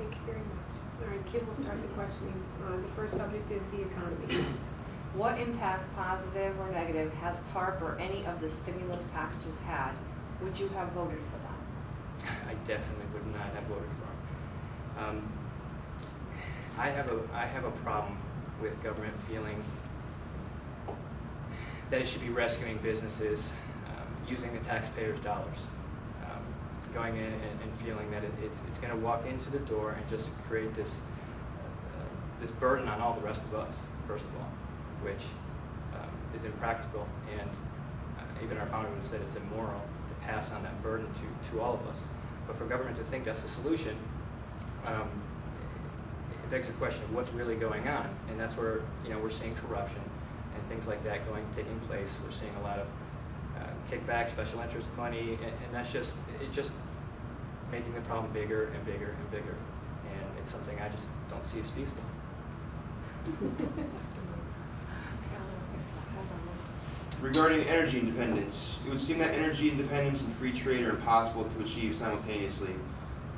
Thank you very much. All right, Kim will start the questioning. The first subject is the economy. What impact, positive or negative, has TARP or any of the stimulus packages had? Would you have voted for them? I definitely would not have voted for them. I have a problem with government feeling that it should be rescuing businesses using the taxpayers' dollars, going in and feeling that it's going to walk into the door and just create this burden on all the rest of us, first of all, which is impractical, and even our founder would have said it's immoral to pass on that burden to all of us. But for government to think that's the solution, it begs the question of what's really going on, and that's where we're seeing corruption and things like that taking place. We're seeing a lot of kickback, special interest money, and it's just making the problem bigger and bigger and bigger, and it's something I just don't see as feasible. Regarding energy independence, it would seem that energy independence and free trade are impossible to achieve simultaneously.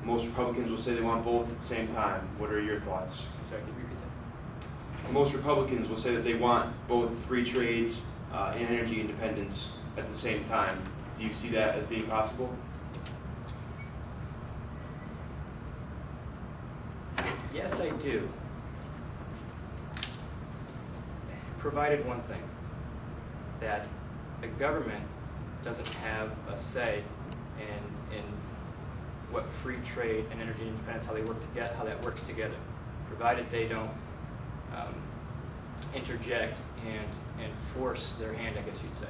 Most Republicans will say they want both at the same time. What are your thoughts? Sorry, can you repeat that? Most Republicans will say that they want both free trade and energy independence at the same time. Do you see that as being possible? Yes, I do. Provided one thing, that the government doesn't have a say in what free trade and energy independence, how that works together. Provided they don't interject and force their hand, I guess you'd say,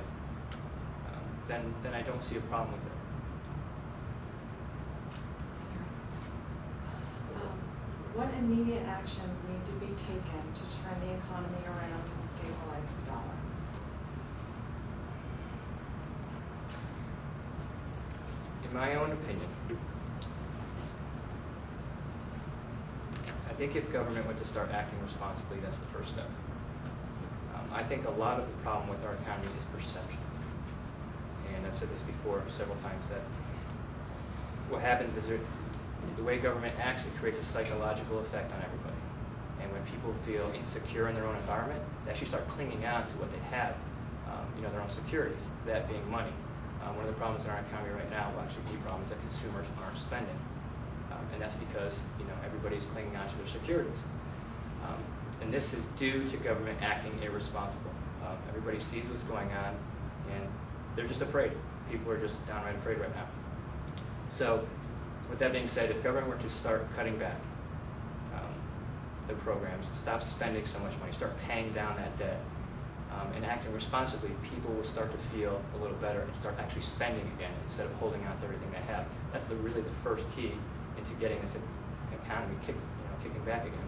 then I don't see a problem with it. What immediate actions need to be taken to turn the economy around and stabilize the dollar? In my own opinion, I think if government were to start acting responsibly, that's the first step. I think a lot of the problem with our economy is perception. And I've said this before several times, that what happens is the way government acts, it creates a psychological effect on everybody. And when people feel insecure in their own environment, they actually start clinging on to what they have, their own securities, that being money. One of the problems in our economy right now, well, actually the problem, is that consumers aren't spending. And that's because everybody's clinging on to their securities. And this is due to government acting irresponsible. Everybody sees what's going on, and they're just afraid. People are just downright afraid right now. So, with that being said, if government were to start cutting back their programs, stop spending so much money, start paying down that debt, and acting responsibly, people will start to feel a little better and start actually spending again instead of holding on to everything they have. That's really the first key into getting this economy kicking back again.